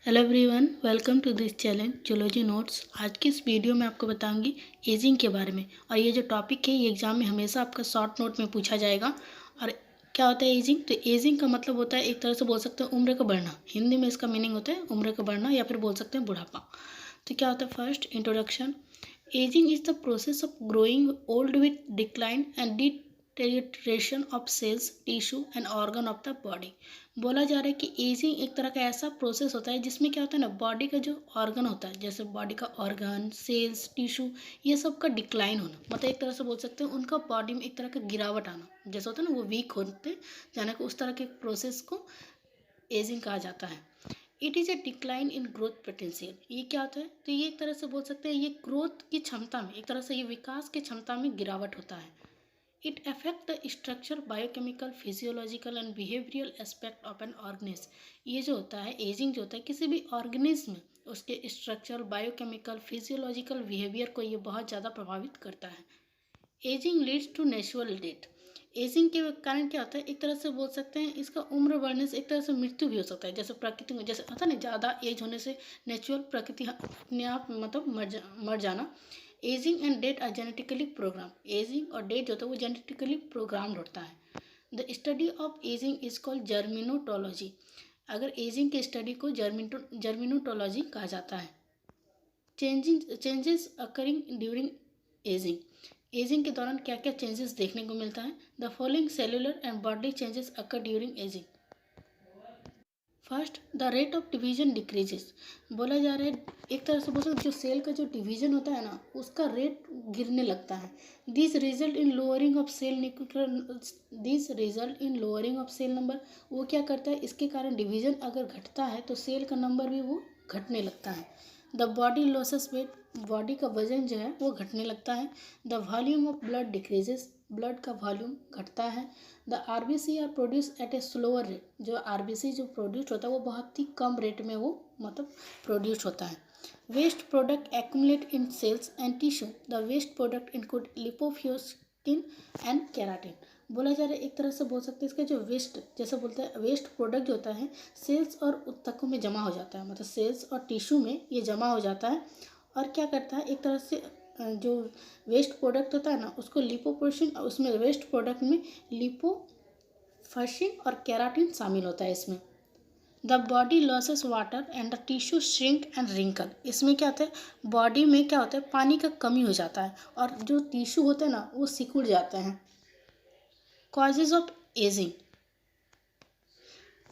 Hello everyone, welcome to this channel zoology notes. आज की इस वीडियो में आपको बताऊंगी एजिंग के बारे में। और ये जो टॉपिक है ये एग्जाम में हमेशा आपका शॉर्ट नोट में पूछा जाएगा। और क्या होता है एजिंग? तो एजिंग का मतलब होता है, एक तरह से बोल सकते हैं उम्र का बढ़ना। हिंदी में इसका मीनिंग होता है उम्र का बढ़ना, या फिर बोल सकते हैं बुढ़ापा। तो क्या होता है? First introduction. Ageing is the process of growing old with decline and deterioration of cells, tissue and organ of the body. बोला जा रहा है कि एजिंग एक तरह का ऐसा प्रोसेस होता है जिसमें क्या होता है ना, बॉडी का जो ऑर्गन होता है, जैसे बॉडी का ऑर्गन, सेल्स, टिश्यू, ये सब का डिक्लाइन होना। मतलब एक तरह से बोल सकते हैं उनका बॉडी में एक तरह का गिरावट आना, जैसे होता है ना वो वीक होते जाने को, उस तरह के प्रोसेस को एजिंग कहा जाता है। It is a decline in growth potential. ये क्या होता है? तो ये एक तरह से बोल सकते हैं ये ग्रोथ की क्षमता में, एक तरह से ये विकास की क्षमता में गिरावट होता है। It affect the structure, biochemical, physiological and behavioral aspect of an organism। ये जो होता है एजिंग, जो होता है किसी भी ऑर्गेनिज्म में उसके स्ट्रक्चर, बायोकेमिकल, फिजियोलॉजिकल बिहेवियर को ये बहुत ज़्यादा प्रभावित करता है। Ageing leads to natural death. Ageing के कारण क्या होता है? एक तरह से बोल सकते हैं इसका उम्र बढ़ने से एक तरह से मृत्यु भी हो सकता है। जैसे प्रकृति में जैसे होता है ना, ज़्यादा एज होने से नेचुरल प्रकृति अपने आप मतलब मर जाना। Aging and death are genetically program. Aging और डेथ जो होता है वो जेनेटिकली प्रोग्राम्ड होता है। The study of aging is called gerontology. अगर एजिंग के स्टडी को जर्मिनोटोलॉजी कहा जाता है। Changes occurring during aging. Aging के दौरान क्या क्या चेंजेस देखने को मिलता है? The following cellular and body changes occur during aging. First, the rate of division decreases. बोला जा रहा है एक तरह से बोल सकते जो सेल का जो डिवीजन होता है ना, उसका रेट गिरने लगता है। This result in lowering of cell number. वो क्या करता है? इसके कारण डिवीजन अगर घटता है तो सेल का नंबर भी वो घटने लगता है। The body loses weight. Body का वजन जो है वो घटने लगता है। The volume of blood decreases. Blood का वॉल्यूम घटता है। The RBC are produce at a slower rate. जो आरबीसी जो प्रोड्यूस होता है वो बहुत ही कम रेट में वो मतलब प्रोड्यूस होता है। Waste product accumulate in cells and tissue. The waste product include lipofuscin and keratin. बोला जा रहा है एक तरह से बोल सकते हैं इसका जो वेस्ट, जैसे बोलते हैं वेस्ट प्रोडक्ट जो होता है सेल्स और उत्तकों में जमा हो जाता है, मतलब सेल्स और टिश्यू में ये जमा हो जाता है। और क्या करता है? एक तरह से जो वेस्ट प्रोडक्ट होता है ना उसको लिपोप्रोटीन, उसमें वेस्ट प्रोडक्ट में लिपोफर्सिन और केराटिन शामिल होता है इसमें। The body loses water and the tissue shrink and wrinkle. इसमें क्या होता है? बॉडी में क्या होता है? पानी का कमी हो जाता है और जो टिश्यू होते हैं ना वो सिकुड़ जाते हैं। Causes of ageing.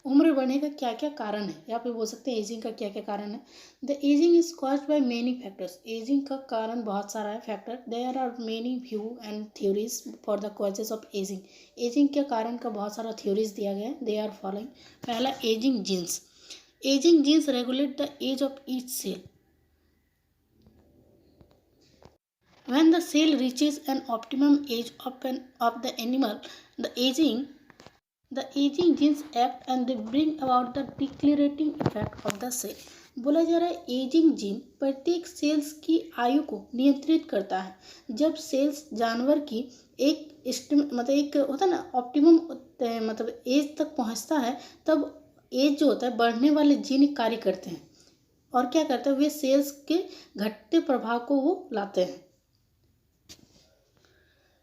उम्र बढ़ने का क्या क्या कारण है, यहाँ पे बोल सकते हैं एजिंग का क्या क्या कारण है। The aging is caused by many factors. Aging का कारण बहुत सारा है factor. There are many view and theories for the causes of aging. Aging के कारण का बहुत सारा थ्योरीज दिया गया है। They are following. पहला, aging genes. Aging genes regulate the age of each cell. When the cell reaches an optimum age of the animal, the aging genes act and they bring about the declarating effect of the cell। बोला जा रहा है ageing gene प्रत्येक sales की आयु को नियंत्रित करता है। जब सेल्स जानवर की मतलब एक होता है ना ऑप्टिमम मतलब एज तक पहुंचता है, तब एज जो होता है बढ़ने वाले जीन कार्य करते हैं और क्या करते हैं? वे सेल्स के घटते प्रभाव को वो लाते हैं।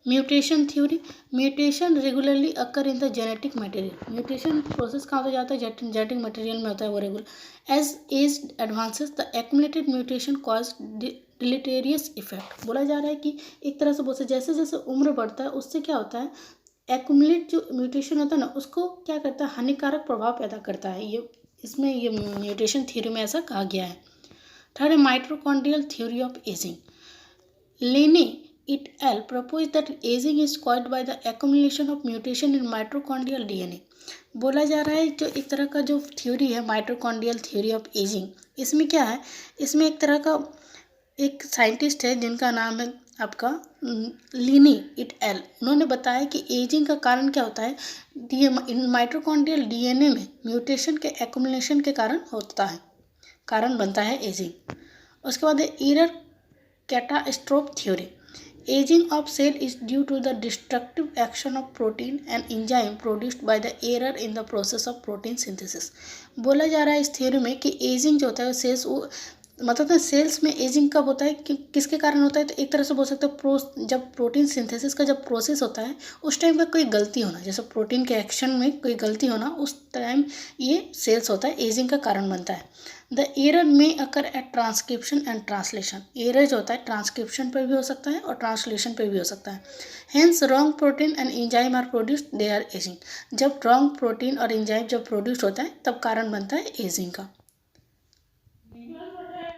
Mutation theory. Mutation regularly occur in the genetic material. Mutation process कहाँ हो जाता है? जेनेटिक मटेरियल में होता है वो regular. Age age advances the accumulated mutation cause deleterious effect. बोला जा रहा है कि एक तरह से बोलते जैसे जैसे उम्र बढ़ता है उससे क्या होता है? एक्यूमुलेट जो म्यूटेशन होता है ना उसको क्या करता है? हानिकारक प्रभाव पैदा करता है। ये इसमें ये म्यूटेशन थ्योरी में ऐसा कहा गया है। थर्ड है माइटोकॉन्ड्रियल थ्योरी ऑफ एजिंग। लेने it al proposed that aging is caused by the accumulation of mutation in mitochondrial DNA। बोला जा रहा है जो एक तरह का जो थ्योरी है माइटोकॉन्ड्रियल थ्योरी ऑफ एजिंग, इसमें क्या है? इसमें एक तरह का एक साइंटिस्ट है जिनका नाम है आपका लीनी इट एल। उन्होंने बताया कि एजिंग का कारण क्या होता है? माइटोकॉन्ड्रियल डीएनए में म्यूटेशन के एक्युमुलेशन के कारण होता है, कारण बनता है एजिंग। उसके बाद error catastrophe theory. Ageing of cell is due to the destructive action of protein and enzyme produced by the error in the process of protein synthesis. बोला जा रहा है इस थ्योरी में कि एजिंग जो होता है सेल्स वो मतलब ना सेल्स में एजिंग कब होता है कि किसके कारण होता है, तो एक तरह से बोल सकते हैं जब प्रोटीन सिंथेसिस का जब प्रोसेस होता है उस टाइम पर कोई गलती होना, जैसे प्रोटीन के एक्शन में कोई गलती होना, उस टाइम ये सेल्स होता है एजिंग का कारण बनता है। द एरर में occur at transcription and translation. Error जो होता है ट्रांसक्रिप्शन पर भी हो सकता है और ट्रांसलेशन पर भी हो सकता है। Hence wrong protein and enzyme are produced, they are ageing. जब रॉन्ग प्रोटीन और एंजाइम जब प्रोड्यूस होता है तब कारण बनता है एजिंग का।